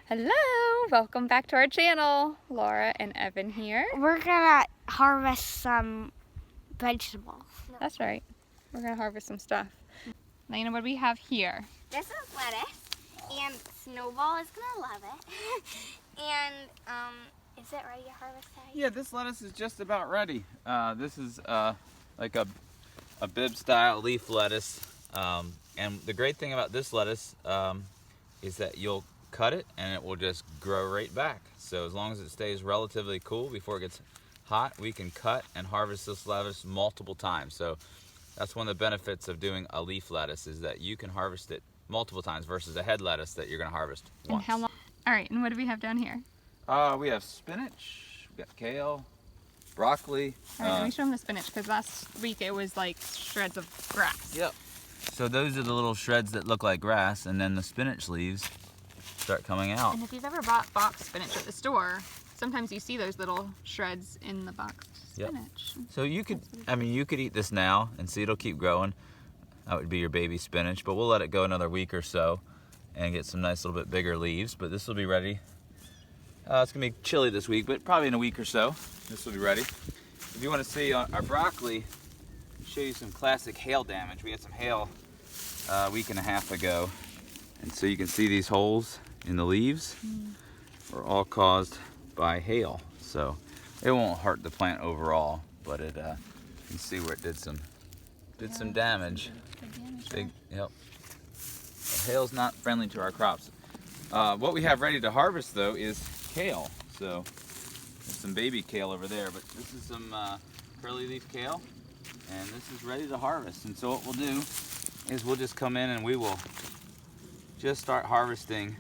Hello, welcome back to our channel. Laura and Evan here. We're gonna harvest some vegetables. That's right. We're gonna harvest some stuff. Lena, what do we have here? This is lettuce, and Snowball is gonna love it. And is it ready to harvest, Daddy? Yeah, this lettuce is just about ready. This is like a bib style leaf lettuce. And the great thing about this lettuce is that you'll cut it and it will just grow right back. So as long as it stays relatively cool before it gets hot, we can cut and harvest this lettuce multiple times. So that's one of the benefits of doing a leaf lettuce, is that you can harvest it multiple times versus a head lettuce that you're going to harvest once. And how long? All right, and what do we have down here? We have spinach, we got kale, broccoli. All right, let me show them the spinach, because last week it was like shreds of grass. Yep. So those are the little shreds that look like grass, and then the spinach leaves start coming out. And if you've ever bought boxed spinach at the store, sometimes you see those little shreds in the boxed spinach. Yep. So you could, you could eat this now and see it'll keep growing. That would be your baby spinach, but we'll let it go another week or so and get some nice little bit bigger leaves, but this will be ready. It's gonna be chilly this week, but probably in a week or so, this will be ready. If you want to see our broccoli, I'll show you some classic hail damage. We had some hail a week and a half ago, and so you can see these holes in the leaves were all caused by hail. So it won't hurt the plant overall, but it you can see where it did some damage. Big, yep. So hail's not friendly to our crops. What we have ready to harvest though is kale. So there's some baby kale over there, but this is some curly leaf kale, and this is ready to harvest. And so what we'll do is we'll just come in and we will just start harvesting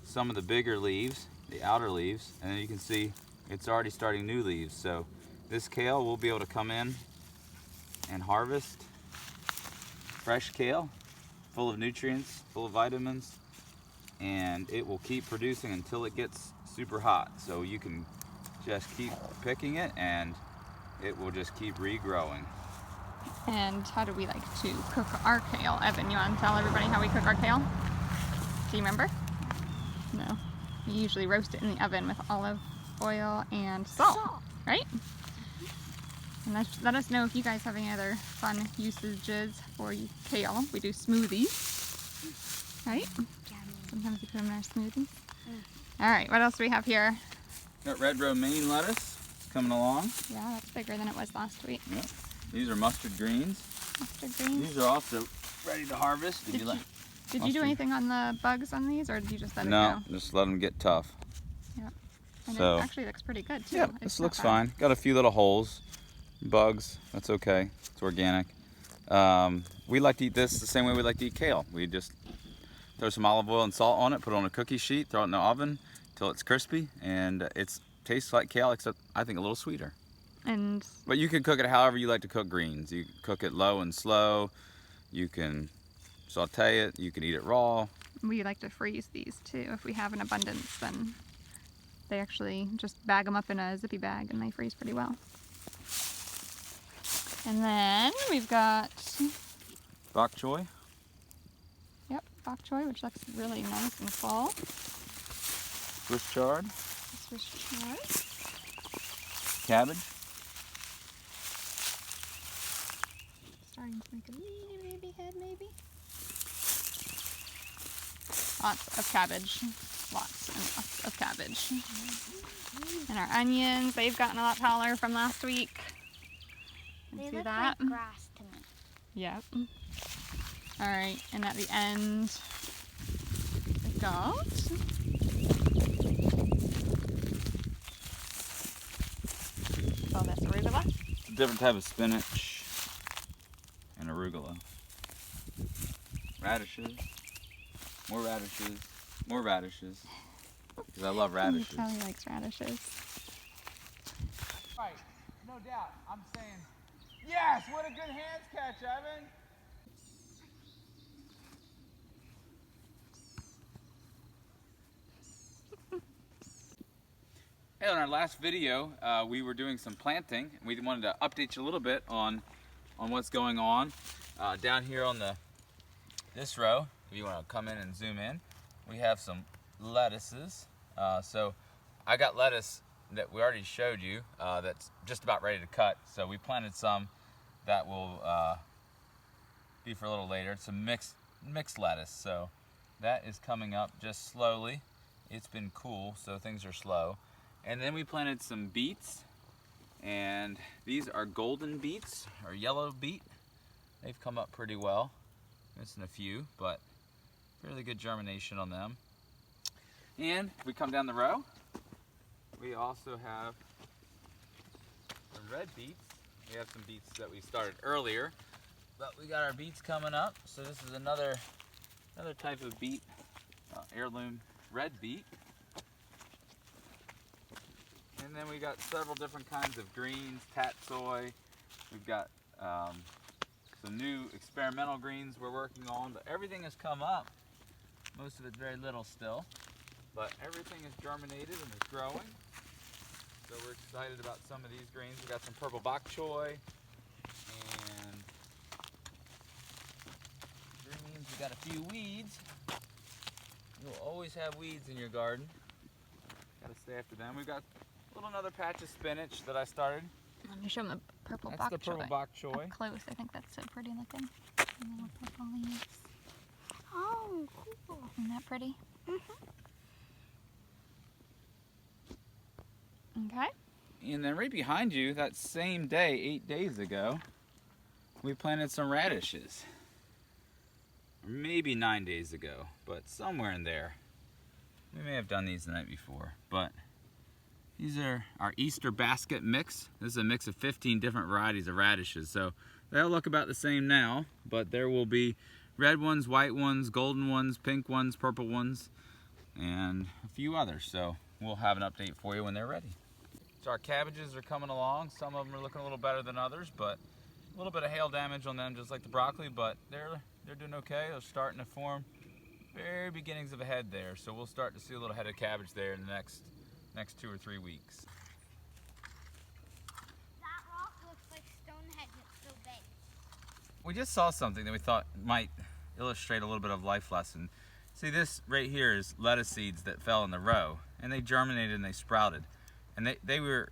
some of the bigger leaves, the outer leaves, and then you can see it's already starting new leaves. So this kale, we'll be able to come in and harvest fresh kale, full of nutrients, full of vitamins, and it will keep producing until it gets super hot. So you can just keep picking it and it will just keep regrowing. And how do we like to cook our kale? Evan, you want to tell everybody how we cook our kale? Do you remember? No. We usually roast it in the oven with olive oil and salt. Right? And let us know if you guys have any other fun usages for kale. We do smoothies, right? Sometimes we put them in our smoothies. All right, what else do we have here? Got red romaine lettuce coming along. Yeah, that's bigger than it was last week. Yep. These are mustard greens. Mustard greens. These are also ready to harvest. Did you do anything on the bugs on these, or did you just let it go? No, just let them get tough. Yeah. And So, it actually looks pretty good too. yeah, It's this not looks bad. fine. Got a few little holes, bugs. That's okay. It's organic. We like to eat this the same way we like to eat kale. We just throw some olive oil and salt on it, put it on a cookie sheet, throw it in the oven till it's crispy, and it tastes like kale, except I think a little sweeter. And But you can cook it however you like to cook greens. You can cook it low and slow. You can saute it. You can eat it raw. we like to freeze these too. If we have an abundance, then they actually just bag them up in a zippy bag and they freeze pretty well. And then we've got, Bok choy. yep, bok choy, which looks really nice and full. Swiss chard. Swiss chard. Cabbage. Starting to make a little baby head, maybe. Lots of cabbage. Lots and lots of cabbage. And our onions, they've gotten a lot taller from last week. They See look that? like grass to me. Yep. All right, and at the end, we've got all this arugula. Different type of spinach and arugula. Radishes. More radishes. More radishes. Because I love radishes. Kelly likes radishes. Right, no doubt. I'm saying, yes, what a good hands catch, Evan. Hey, in our last video, we were doing some planting. We wanted to update you a little bit on what's going on. Down here on this row, if you want to come in and zoom in, we have some lettuces. So I got lettuce that we already showed you that's just about ready to cut. So we planted some that will be for a little later. It's a mixed lettuce. So that is coming up just slowly. It's been cool, so things are slow. And then we planted some beets, and these are golden beets or yellow beet. They've come up pretty well. Missing a few, but fairly good germination on them. And if we come down the row, we also have some red beets. We have some beets that we started earlier, but we got our beets coming up. So this is another type of beet, heirloom red beet. And then we got several different kinds of greens, tatsoi. We've got some new experimental greens we're working on, but everything has come up. Most of it very little still, but everything is germinated and is growing. So we're excited about some of these greens. We got some purple bok choy and greens. We got a few weeds. You'll always have weeds in your garden. Got to stay after them. We've got another patch of spinach that I started. Let me show them the purple bok choy. That's the purple bok choy. Up close, I think that's so pretty looking. The little purple leaves. Oh, cool. Isn't that pretty? Okay. And then right behind you, that same day, 8 days ago, we planted some radishes. Maybe 9 days ago, but somewhere in there. We may have done these the night before, but these are our Easter basket mix. This is a mix of 15 different varieties of radishes. So they'll look about the same now, but there will be red ones, white ones, golden ones, pink ones, purple ones, and a few others. So we'll have an update for you when they're ready. So our cabbages are coming along. Some of them are looking a little better than others, but a little bit of hail damage on them, just like the broccoli, but they're doing okay. They're starting to form very beginnings of a head there. So we'll start to see a little head of cabbage there in the next 2 or 3 weeks. That rock looks like Stonehenge. It's so big. We just saw something that we thought might illustrate a little bit of life lesson. See, this right here is lettuce seeds that fell in the row, and they germinated and they sprouted, and they were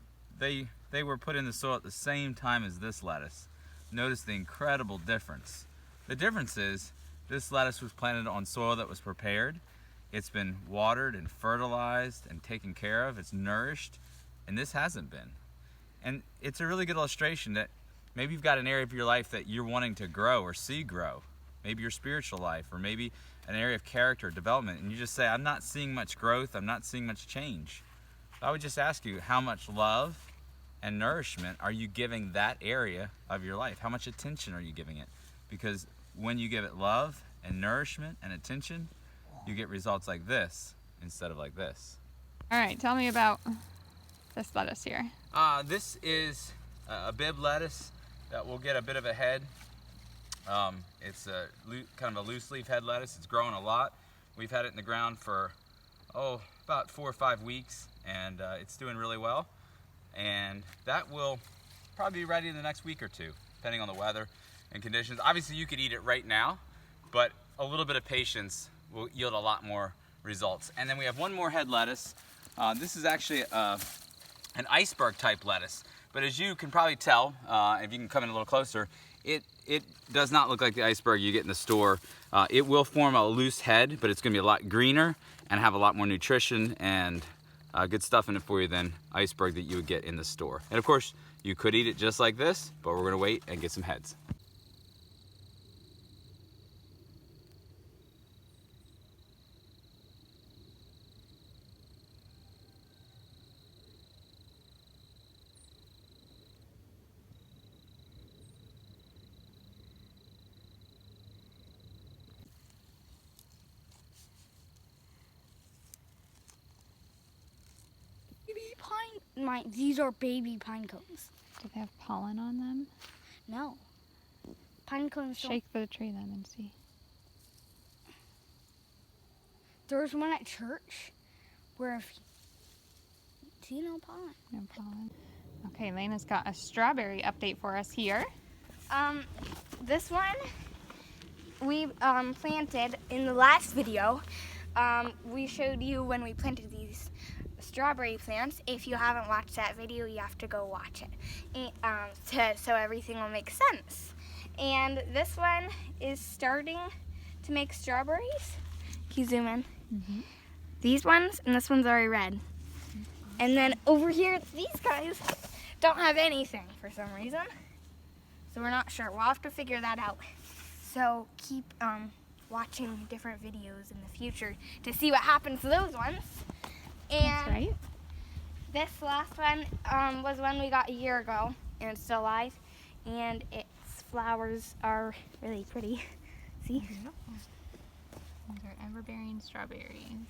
put in the soil at the same time as this lettuce. Notice the incredible difference. The difference is this lettuce was planted on soil that was prepared. It's been watered and fertilized and taken care of. It's nourished, and this hasn't been. And it's a really good illustration that maybe you've got an area of your life that you're wanting to grow or see grow. Maybe your spiritual life, or maybe an area of character development, and you just say, I'm not seeing much growth, I'm not seeing much change. So I would just ask you, how much love and nourishment are you giving that area of your life? How much attention are you giving it? Because when you give it love and nourishment and attention, you get results like this instead of like this. All right, tell me about this lettuce here. This is a bib lettuce that will get a bit of a head. It's kind of a loose leaf head lettuce. It's growing a lot. We've had it in the ground for about 4 or 5 weeks, and it's doing really well. And that will probably be ready in the next week or two, depending on the weather and conditions. Obviously, you could eat it right now, but a little bit of patience will yield a lot more results. And then we have one more head lettuce. This is actually an iceberg type lettuce, but as you can probably tell, if you can come in a little closer, it does not look like the iceberg you get in the store. It will form a loose head, but it's gonna be a lot greener and have a lot more nutrition and good stuff in it for you than iceberg that you would get in the store. And of course, you could eat it just like this, but we're gonna wait and get some heads. These are baby pine cones. Do they have pollen on them? No. Pine cones don't. Shake the tree then and see. There's one at church where see, no pollen. No pollen. Okay, Lena's got a strawberry update for us here. This one we planted in the last video. we showed you when we planted these strawberry plants. If you haven't watched that video, you have to go watch it, so everything will make sense. And this one is starting to make strawberries. Can you zoom in? These ones, and this one's already red. And then over here, these guys don't have anything for some reason. So we're not sure. We'll have to figure that out. So keep watching different videos in the future to see what happens to those ones. And That's right. this last one was one we got a year ago, and it's still alive. And its flowers are really pretty. See? Beautiful. These are ever-bearing strawberries.